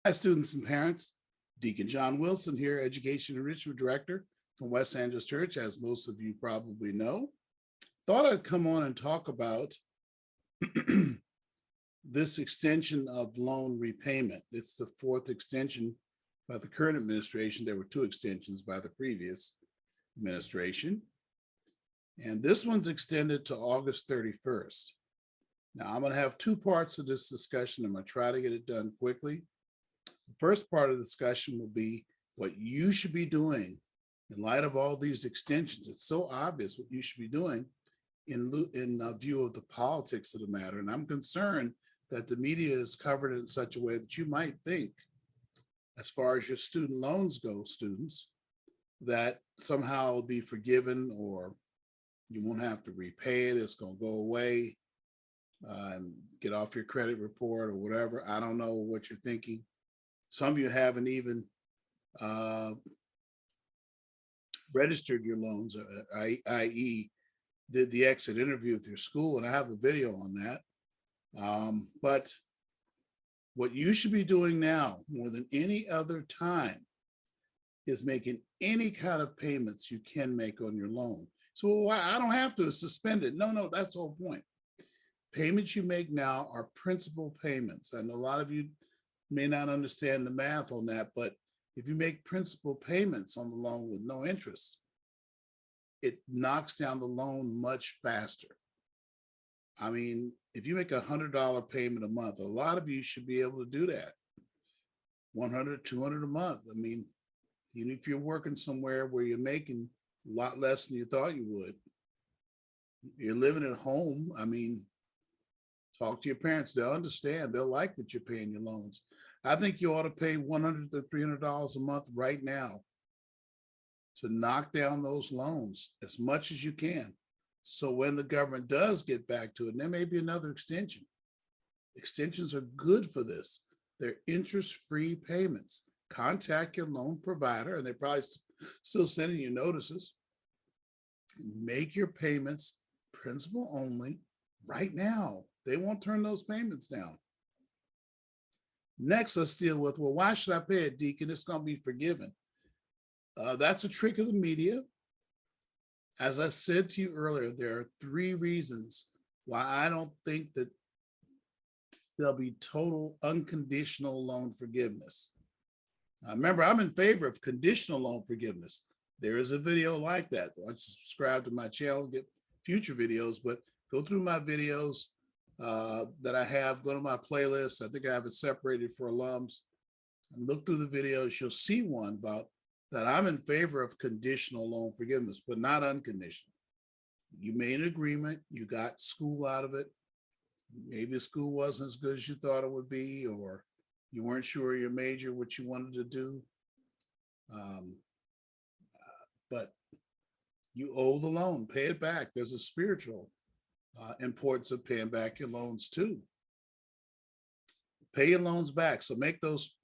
Hi, students and parents. Deacon John Wilson here, Education Enrichment Director from West Angeles Church, as most of you probably know. Thought I'd come on and talk about this extension of loan repayment. It's the fourth extension by the current administration. There were two extensions by the previous administration. And this one's extended to August 31st. Now, I'm going to have two parts of this discussion. I'm going to try to get it done quickly. The first part of the discussion will be what you should be doing in light of all these extensions. It's so obvious what you should be doing in view of the politics of the matter. And I'm concerned that the media is covered in such a way that you might think, as far as your student loans go, students, that somehow it'll be forgiven or you won't have to repay it. It's going to go away and get off your credit report or whatever. I don't know what you're thinking. Some of you haven't even registered your loans, i.e. did the exit interview with your school, and I have a video on that. But what you should be doing now more than any other time is making any kind of payments you can make on your loan. So I don't have to suspend it. No, that's the whole point. Payments you make now are principal payments. I know a lot of you may not understand the math on that, but if you make principal payments on the loan with no interest, it knocks down the loan much faster. I mean, if you make a $100 payment a month, a lot of you should be able to do that. 100, 200 a month. I mean, even if you're working somewhere where you're making a lot less than you thought you would, you're living at home. I mean, talk to your parents. They'll understand. They'll like that you're paying your loans. I think you ought to pay $100 to $300 a month right now to knock down those loans as much as you can. So when the government does get back to it, and there may be another extension. Extensions are good for this. They're interest-free payments. Contact your loan provider, and they're probably still sending you notices. Make your payments principal only right now. They won't turn those payments down. Next, let's deal with, well, why should I pay it, Deacon? It's going to be forgiven. That's a trick of the media. As I said to you earlier, there are three reasons why I don't think that there'll be total unconditional loan forgiveness. Now, remember, I'm in favor of conditional loan forgiveness. There is a video like that. I subscribe to my channel, get future videos, but go through my videos that I have, go to my playlist. I think I have it separated for alums, and look through the videos. You'll see one about that. I'm in favor of conditional loan forgiveness, but not unconditional. You made an agreement, you got school out of it. Maybe school wasn't as good as you thought it would be, or you weren't sure your major, what you wanted to do. But you owe the loan, pay it back. There's a spiritual importance of paying back your loans too. Pay your loans back. So make those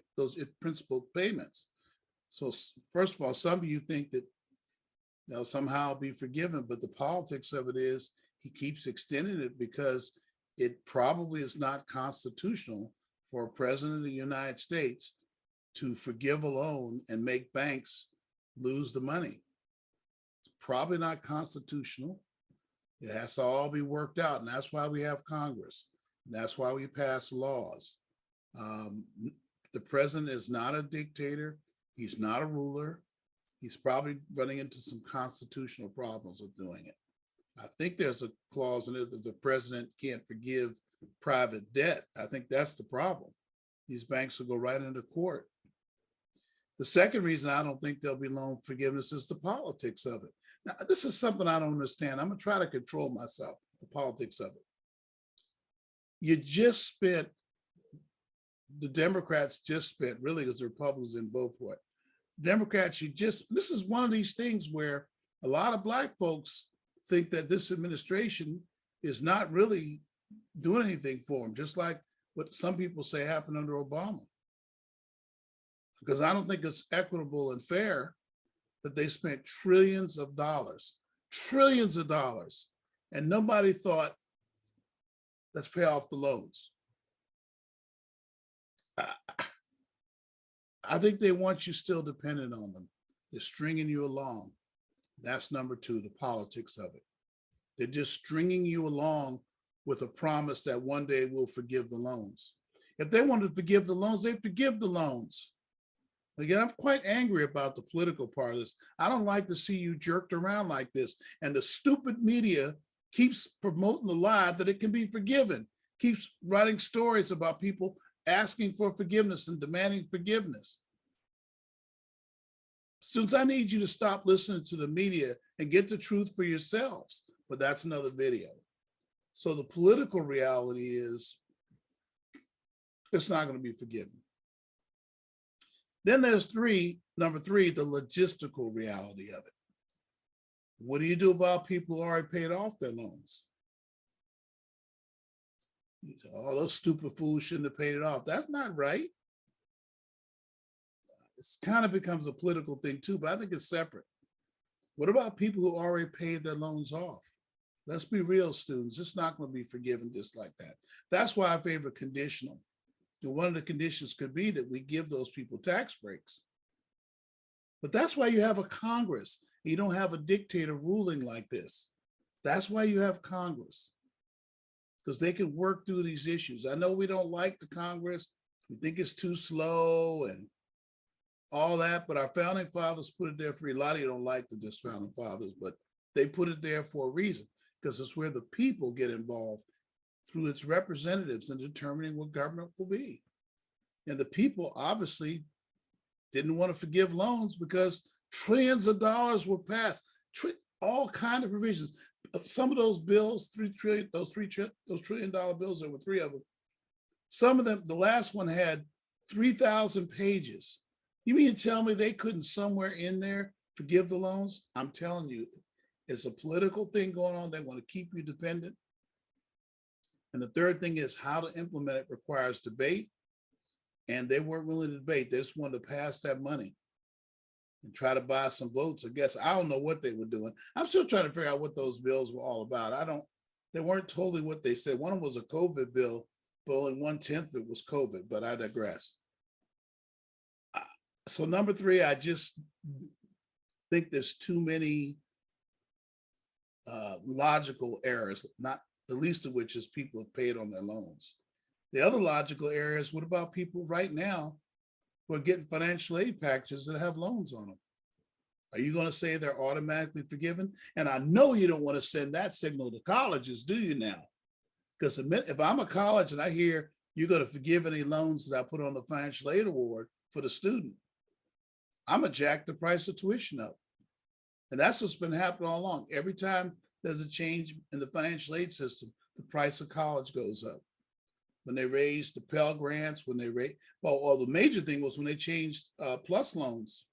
principal payments. So first of all, some of you think that they'll somehow be forgiven, but the politics of it is he keeps extending it because it probably is not constitutional for a president of the United States to forgive a loan and make banks lose the money. It's probably not constitutional. It has to all be worked out, and that's why we have Congress. That's why we pass laws. The president is not a dictator. He's not a ruler. He's probably running into some constitutional problems with doing it. I think there's a clause in it that the president can't forgive private debt. I think that's the problem. These banks will go right into court. The second reason I don't think there'll be loan forgiveness is the politics of it. Now, this is something I don't understand. I'm going to try to control myself, the politics of it. You just spent, the Democrats just spent, really, because the Republicans in both way. Democrats, this is one of these things where a lot of Black folks think that this administration is not really doing anything for them, just like what some people say happened under Obama. Because I don't think it's equitable and fair that they spent trillions of dollars, and nobody thought, let's pay off the loans. I think they want you still dependent on them. They're stringing you along. That's number two, the politics of it. They're just stringing you along with a promise that one day we'll forgive the loans. If they wanted to forgive the loans, they'd forgive the loans. Again, I'm quite angry about the political part of this. I don't like to see you jerked around like this. And the stupid media keeps promoting the lie that it can be forgiven, keeps writing stories about people asking for forgiveness and demanding forgiveness. Students, I need you to stop listening to the media and get the truth for yourselves. But that's another video. So the political reality is it's not going to be forgiven. Then there's number three, the logistical reality of it. What do you do about people who already paid off their loans? All those stupid fools shouldn't have paid it off. That's not right. It kind of becomes a political thing too, but I think it's separate. What about people who already paid their loans off? Let's be real, students. It's not going to be forgiven just like that. That's why I favor conditional. And one of the conditions could be that we give those people tax breaks. But that's why you have a Congress. You don't have a dictator ruling like this. That's why you have Congress, because they can work through these issues. I know we don't like the Congress. We think it's too slow and all that, but our founding fathers put it there for a lot of you don't like the founding fathers, but they put it there for a reason, because it's where the people get involved through its representatives in determining what government will be. And the people obviously didn't want to forgive loans because trillions of dollars were passed, all kinds of provisions. Some of those bills, those $3 trillion bills, there were three of them. Some of them, the last one had 3,000 pages. You mean to tell me they couldn't somewhere in there forgive the loans? I'm telling you, it's a political thing going on. They want to keep you dependent. And the third thing is how to implement it requires debate. And they weren't willing to debate. They just wanted to pass that money and try to buy some votes. I guess I don't know what they were doing. I'm still trying to figure out what those bills were all about. They weren't totally what they said. One of them was a COVID bill, but only 1/10 of it was COVID, but I digress. So number three, I just think there's too many logical errors, not the least of which is people have paid on their loans. The other logical error is, what about people right now who are getting financial aid packages that have loans on them? Are you going to say they're automatically forgiven? And I know you don't want to send that signal to colleges, do you now? Because if I'm a college and I hear you're going to forgive any loans that I put on the financial aid award for the student, I'm going to jack the price of tuition up. And that's what's been happening all along. Every time there's a change in the financial aid system, the price of college goes up. When they raised the Pell Grants, the major thing was when they changed PLUS loans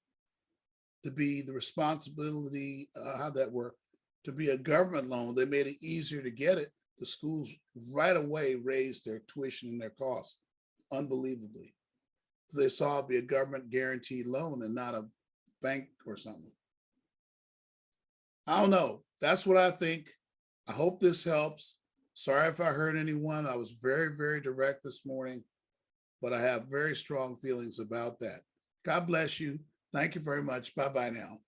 to be the responsibility, how'd that work? To be a government loan, they made it easier to get it. The schools right away raised their tuition and their costs unbelievably. They saw it be a government guaranteed loan and not a bank or something. I don't know. That's what I think. I hope this helps. Sorry if I hurt anyone. I was very, very direct this morning, but I have very strong feelings about that. God bless you. Thank you very much. Bye-bye now.